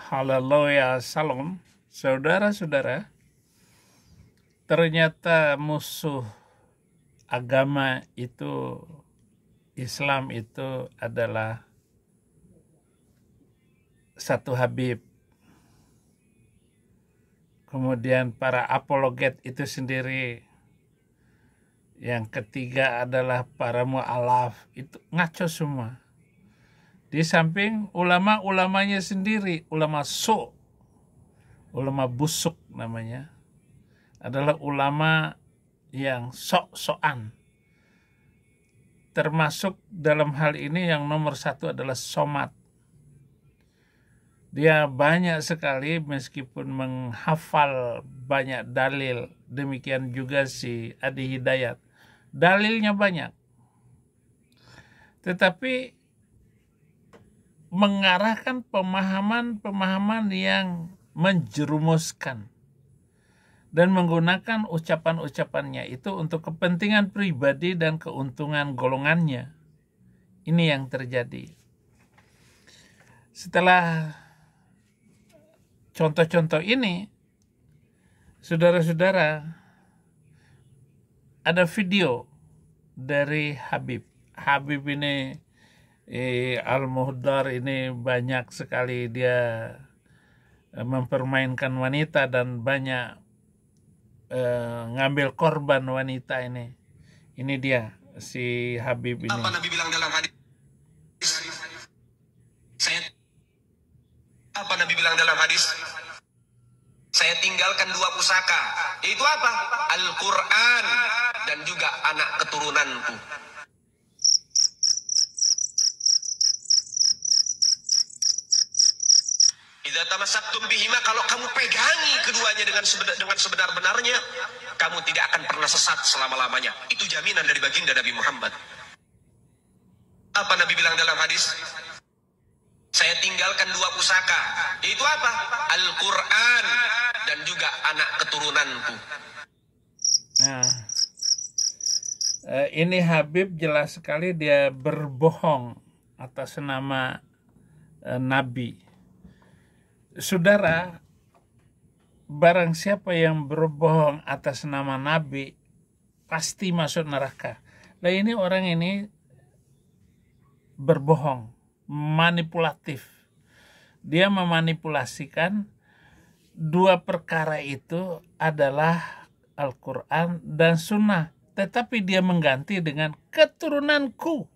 Haleluya, salam. Saudara-saudara, ternyata musuh agama itu, Islam itu adalah satu Habib. Kemudian para apologet itu sendiri. Yang ketiga adalah para mu'alaf. Itu ngaco semua. Di samping ulama-ulamanya sendiri, ulama ulama busuk namanya, adalah ulama yang sok-sokan. Termasuk dalam hal ini yang nomor satu adalah Somad. Dia banyak sekali meskipun menghafal banyak dalil. Demikian juga si Adi Hidayat. Dalilnya banyak. Tetapi mengarahkan pemahaman-pemahaman yang menjerumuskan dan menggunakan ucapan-ucapannya itu untuk kepentingan pribadi dan keuntungan golongannya. Ini yang terjadi. Setelah contoh-contoh ini, saudara-saudara, ada video dari Habib. Habib ini Al-Muhdar ini banyak sekali dia mempermainkan wanita dan banyak ngambil korban wanita ini. Ini dia si Habib ini. Apa Nabi bilang dalam hadis? Apa Nabi bilang dalam hadis? Saya tinggalkan dua pusaka. Yaitu apa? Al-Quran dan juga anak keturunanku. Idza tamassaktum bihima, kalau kamu pegangi keduanya dengan sebenar-benarnya, kamu tidak akan pernah sesat selama-lamanya. Itu jaminan dari baginda Nabi Muhammad. Apa Nabi bilang dalam hadis? Saya tinggalkan dua pusaka. Yaitu apa? Al-Quran dan juga anak keturunanku. Nah, ini Habib jelas sekali dia berbohong atas nama Nabi. Saudara, barang siapa yang berbohong atas nama Nabi pasti masuk neraka. Nah, ini orang ini berbohong, manipulatif. Dia memanipulasikan dua perkara itu adalah Al-Quran dan Sunnah. Tetapi dia mengganti dengan keturunanku.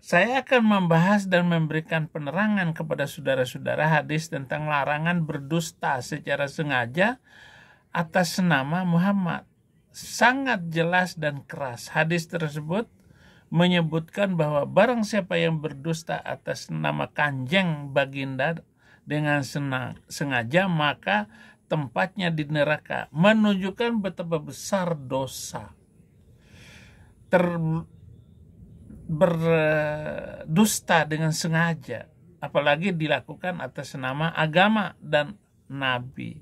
Saya akan membahas dan memberikan penerangan kepada saudara-saudara hadis tentang larangan berdusta secara sengaja atas nama Muhammad. Sangat jelas dan keras. Hadis tersebut menyebutkan bahwa barang siapa yang berdusta atas nama Kanjeng Baginda dengan sengaja, maka tempatnya di neraka. Menunjukkan betapa besar dosa berdusta dengan sengaja, apalagi dilakukan atas nama agama dan nabi.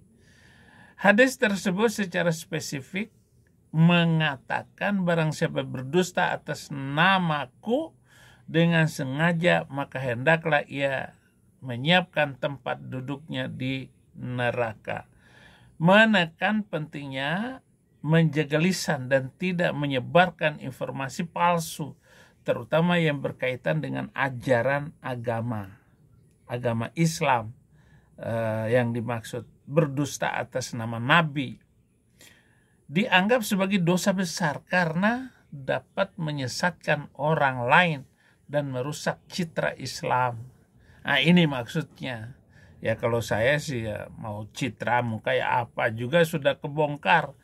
Hadis tersebut secara spesifik mengatakan barang siapa berdusta atas namaku dengan sengaja, maka hendaklah ia menyiapkan tempat duduknya di neraka. Menekan pentingnya menjaga lisan dan tidak menyebarkan informasi palsu, terutama yang berkaitan dengan ajaran agama Islam yang dimaksud. Berdusta atas nama Nabi dianggap sebagai dosa besar karena dapat menyesatkan orang lain dan merusak citra Islam. Nah, ini maksudnya. Ya kalau saya sih ya, mau citramu kayak apa juga sudah kebongkar.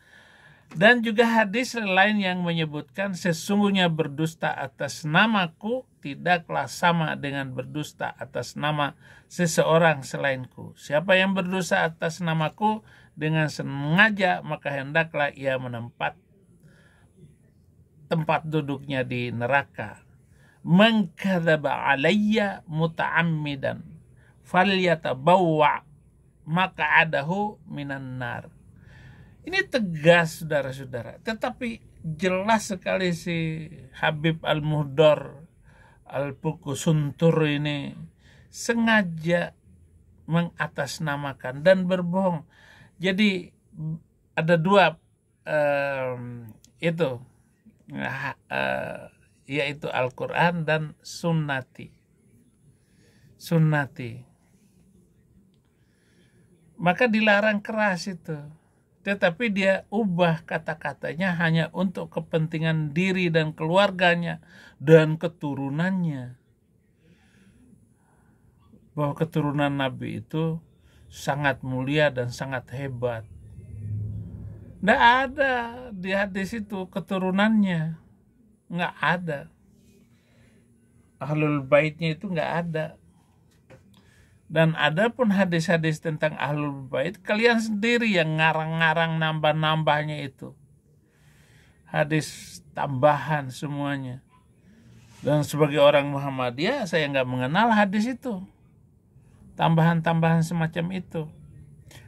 Dan juga hadis lain yang menyebutkan sesungguhnya berdusta atas namaku tidaklah sama dengan berdusta atas nama seseorang selainku. Siapa yang berdusta atas namaku dengan sengaja, maka hendaklah ia menempat tempat duduknya di neraka. Man kadzaba alayya muta'ammidan falyatabawwa maq'adahu minan nar. Ini tegas, saudara-saudara. Tetapi jelas sekali si Habib Al-Muhdar Al-Puku Suntur ini sengaja mengatasnamakan dan berbohong. Jadi ada dua itu, yaitu Al-Quran dan sunnati. Maka dilarang keras itu. Tetapi dia ubah kata-katanya hanya untuk kepentingan diri dan keluarganya dan keturunannya. Bahwa keturunan Nabi itu sangat mulia dan sangat hebat. Nggak ada di hadis itu keturunannya. Nggak ada. Ahlul baitnya itu nggak ada. Dan ada pun hadis-hadis tentang Ahlul Bait, kalian sendiri yang ngarang-ngarang nambah-nambahnya itu. Hadis tambahan semuanya. Dan sebagai orang Muhammadiyah, saya nggak mengenal hadis itu. Tambahan-tambahan semacam itu.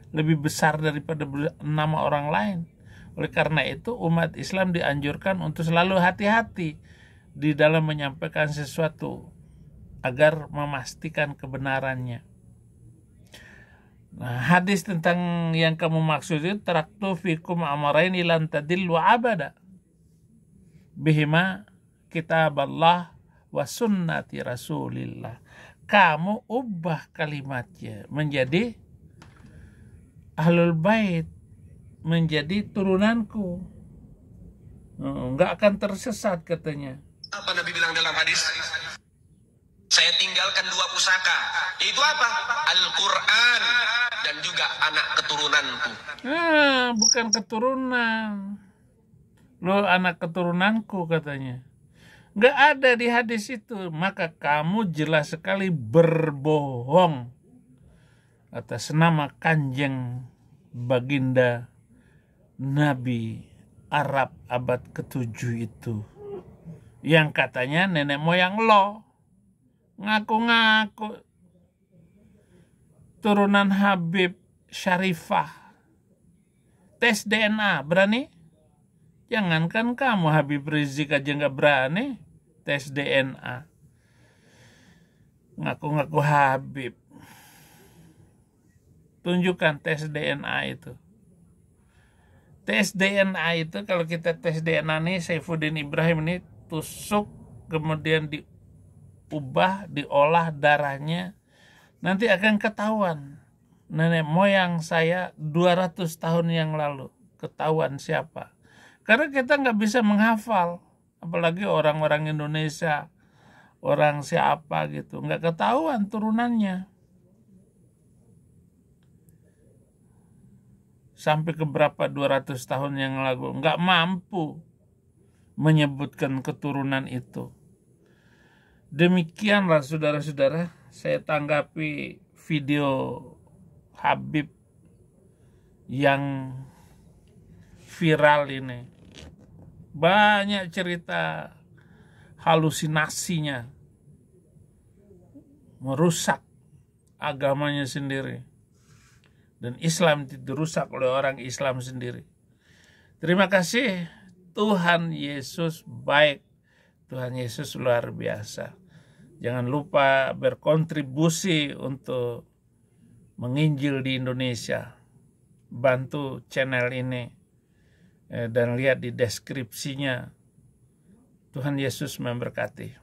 Lebih besar daripada nama orang lain. Oleh karena itu, umat Islam dianjurkan untuk selalu hati-hati di dalam menyampaikan sesuatu agar memastikan kebenarannya. Nah, hadis tentang yang kamu maksud itu, taraktu fikum amarain lan tadillu abada bihima kitab Allah wa sunnati Rasulillah. Kamu ubah kalimatnya menjadi Ahlul Bait, menjadi turunanku. Enggak akan tersesat katanya. Apa Nabi bilang dalam hadis? Saya tinggalkan dua pusaka. Itu apa? Al-Quran dan juga anak keturunanku. Bukan keturunan. Lo anak keturunanku katanya. Nggak ada di hadis itu. Maka kamu jelas sekali berbohong atas nama Kanjeng Baginda Nabi Arab abad ke-7 itu. Yang katanya nenek moyang lo. Ngaku-ngaku turunan Habib Syarifah. Tes DNA berani? Jangankan kamu, Habib Rizik aja nggak berani tes DNA. Ngaku-ngaku Habib. Tunjukkan tes DNA itu. Tes DNA itu kalau kita tes DNA nih, Saifuddin Ibrahim ini tusuk kemudian diubah, diolah darahnya, nanti akan ketahuan nenek moyang saya 200 tahun yang lalu. Ketahuan siapa. Karena kita nggak bisa menghafal, apalagi orang-orang Indonesia, orang siapa gitu, nggak ketahuan turunannya. Sampai ke berapa 200 tahun yang lalu, nggak mampu menyebutkan keturunan itu. Demikianlah saudara-saudara, saya tanggapi video Habib yang viral ini. Banyak cerita halusinasinya, merusak agamanya sendiri. Dan Islam dirusak oleh orang Islam sendiri. Terima kasih. Tuhan Yesus baik. Tuhan Yesus luar biasa. Jangan lupa berkontribusi untuk menginjil di Indonesia. Bantu channel ini. Dan lihat di deskripsinya. Tuhan Yesus memberkati.